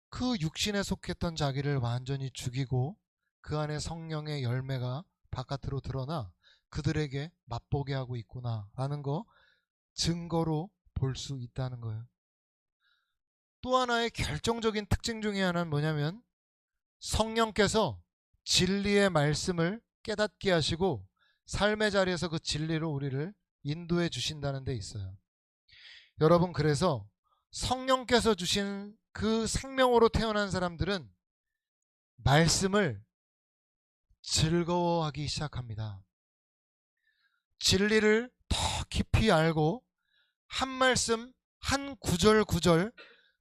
그 육신에 속했던 자기를 완전히 죽이고 그 안에 성령의 열매가 바깥으로 드러나 그들에게 맛보게 하고 있구나 라는 거 증거로 볼 수 있다는 거예요. 또 하나의 결정적인 특징 중에 하나는 뭐냐면, 성령께서 진리의 말씀을 깨닫게 하시고 삶의 자리에서 그 진리로 우리를 인도해 주신다는 데 있어요. 여러분, 그래서 성령께서 주신 그 생명으로 태어난 사람들은 말씀을 즐거워하기 시작합니다. 진리를 더 깊이 알고 한 말씀, 한 구절 구절,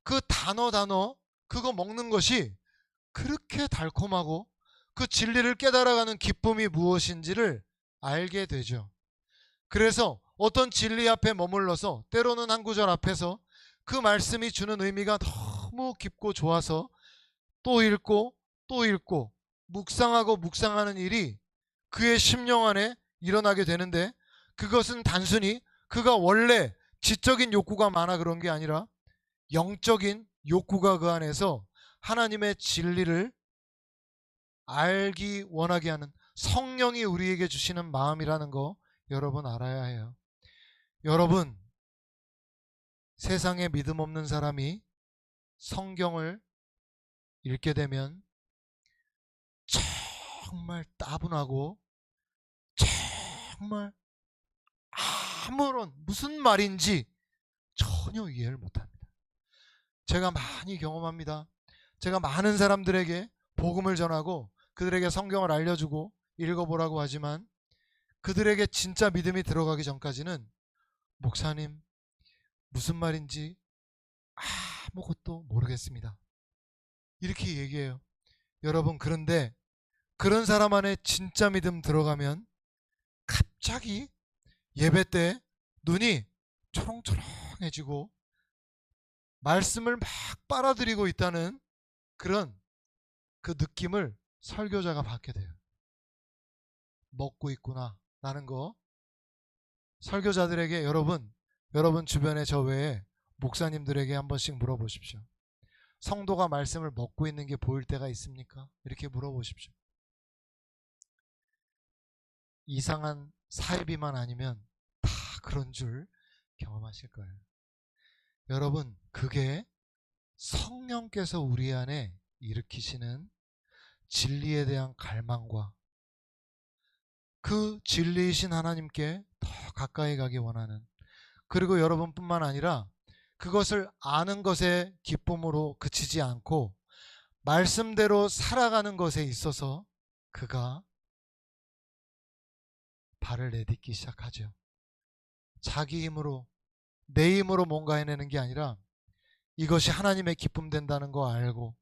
그 단어 그거 먹는 것이 그렇게 달콤하고 그 진리를 깨달아가는 기쁨이 무엇인지를 알게 되죠. 그래서 어떤 진리 앞에 머물러서 때로는 한 구절 앞에서 그 말씀이 주는 의미가 너무 깊고 좋아서 또 읽고 또 읽고 묵상하고 묵상하는 일이 그의 심령 안에 일어나게 되는데, 그것은 단순히 그가 원래 지적인 욕구가 많아 그런 게 아니라 영적인 욕구가 그 안에서 하나님의 진리를 알기 원하게 하는 성령이 우리에게 주시는 마음이라는 거 여러분 알아야 해요. 여러분, 세상에 믿음 없는 사람이 성경을 읽게 되면 정말 따분하고 정말 아무런 무슨 말인지 전혀 이해를 못합니다. 제가 많이 경험합니다. 제가 많은 사람들에게 복음을 전하고 그들에게 성경을 알려주고 읽어보라고 하지만 그들에게 진짜 믿음이 들어가기 전까지는 목사님 무슨 말인지 아무것도 모르겠습니다, 이렇게 얘기해요. 여러분, 그런데 그런 사람 안에 진짜 믿음 들어가면 갑자기 예배 때 눈이 초롱초롱해지고 말씀을 막 빨아들이고 있다는 그런 그 느낌을 설교자가 받게 돼요. 먹고 있구나 라는 거. 설교자들에게 여러분 주변에 저 외에 목사님들에게 한 번씩 물어보십시오. 성도가 말씀을 먹고 있는 게 보일 때가 있습니까? 이렇게 물어보십시오. 이상한 사이비만 아니면 다 그런 줄 경험하실 거예요. 여러분, 그게 성령께서 우리 안에 일으키시는 진리에 대한 갈망과 그 진리이신 하나님께 더 가까이 가기 원하는, 그리고 여러분뿐만 아니라 그것을 아는 것의 기쁨으로 그치지 않고 말씀대로 살아가는 것에 있어서 그가 발을 내딛기 시작하죠. 자기 힘으로, 내 힘으로 뭔가 해내는 게 아니라 이것이 하나님의 기쁨 된다는 거 알고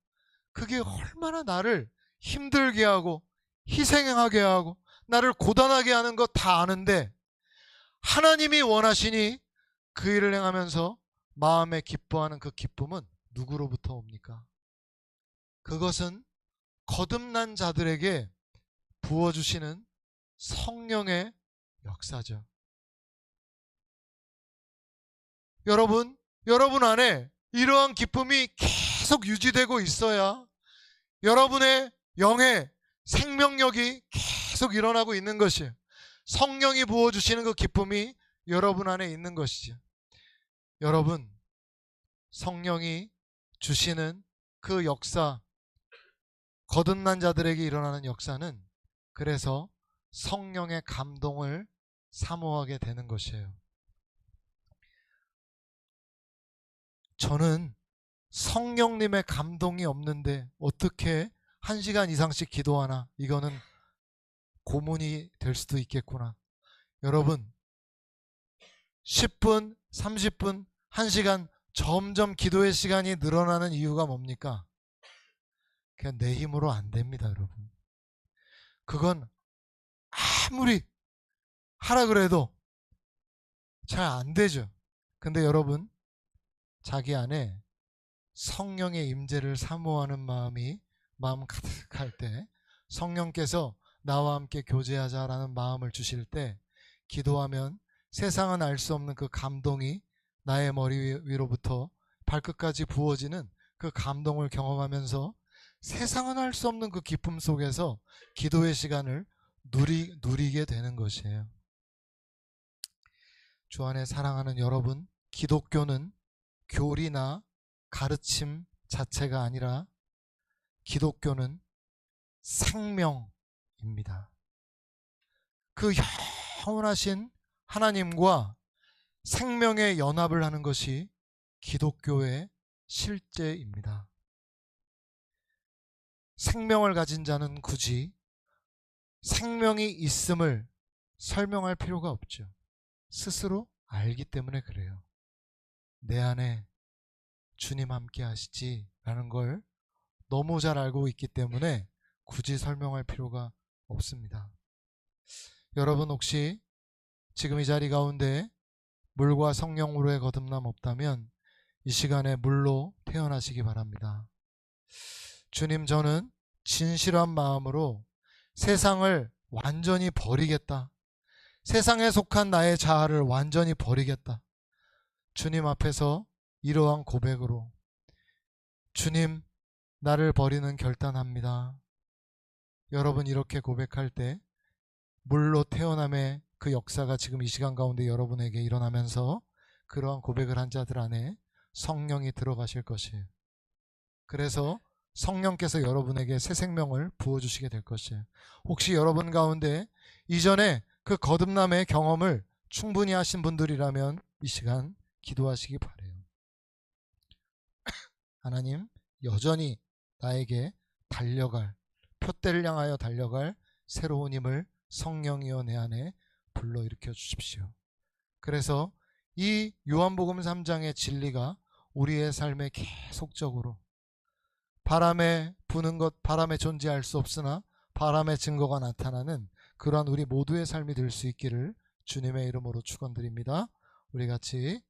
그게 얼마나 나를 힘들게 하고 희생하게 하고 나를 고단하게 하는 거 다 아는데 하나님이 원하시니 그 일을 행하면서 마음에 기뻐하는 그 기쁨은 누구로부터 옵니까? 그것은 거듭난 자들에게 부어주시는 성령의 역사죠. 여러분 안에 이러한 기쁨이 계속 유지되고 있어야 여러분의 영의 생명력이 계속 일어나고 있는 것이에요. 성령이 부어주시는 그 기쁨이 여러분 안에 있는 것이죠. 여러분, 성령이 주시는 그 역사, 거듭난 자들에게 일어나는 역사는 그래서 성령의 감동을 사모하게 되는 것이에요. 저는 성령님의 감동이 없는데 어떻게 1시간 이상씩 기도하나? 이거는 고문이 될 수도 있겠구나. 여러분, 10분, 30분, 1시간 점점 기도의 시간이 늘어나는 이유가 뭡니까? 그냥 내 힘으로 안 됩니다, 여러분. 그건 아무리 하라 그래도 잘 안 되죠. 근데 여러분, 자기 안에 성령의 임재를 사모하는 마음 가득할 때, 성령께서 나와 함께 교제하자라는 마음을 주실 때, 기도하면 세상은 알 수 없는 그 감동이 나의 머리 위로부터 발끝까지 부어지는 그 감동을 경험하면서 세상은 알 수 없는 그 기쁨 속에서 기도의 시간을 누리게 되는 것이에요. 주 안에 사랑하는 여러분, 기독교는 교리나 가르침 자체가 아니라 기독교는 생명입니다. 그 영원하신 하나님과 생명의 연합을 하는 것이 기독교의 실제입니다. 생명을 가진 자는 굳이 생명이 있음을 설명할 필요가 없죠. 스스로 알기 때문에 그래요. 내 안에 주님 함께 하시지 라는 걸 너무 잘 알고 있기 때문에 굳이 설명할 필요가 없습니다. 여러분, 혹시 지금 이 자리 가운데 물과 성령으로의 거듭남 없다면 이 시간에 물로 태어나시기 바랍니다. 주님, 저는 진실한 마음으로 세상을 완전히 버리겠다. 세상에 속한 나의 자아를 완전히 버리겠다. 주님 앞에서 이러한 고백으로, 주님, 나를 버리는 결단합니다. 여러분, 이렇게 고백할 때 물로 태어남의 그 역사가 지금 이 시간 가운데 여러분에게 일어나면서 그러한 고백을 한 자들 안에 성령이 들어가실 것이에요. 그래서 성령께서 여러분에게 새 생명을 부어주시게 될 것이에요. 혹시 여러분 가운데 이전에 그 거듭남의 경험을 충분히 하신 분들이라면 이 시간 기도하시기 바라요. 하나님, 여전히 나에게 달려갈, 표대를 향하여 달려갈 새로운 힘을 성령이여 내 안에 불러일으켜 주십시오. 그래서 이 요한복음 3장의 진리가 우리의 삶에 계속적으로 바람에 부는 것, 바람에 존재할 수 없으나 바람의 증거가 나타나는 그러한 우리 모두의 삶이 될 수 있기를 주님의 이름으로 축원드립니다. 우리 같이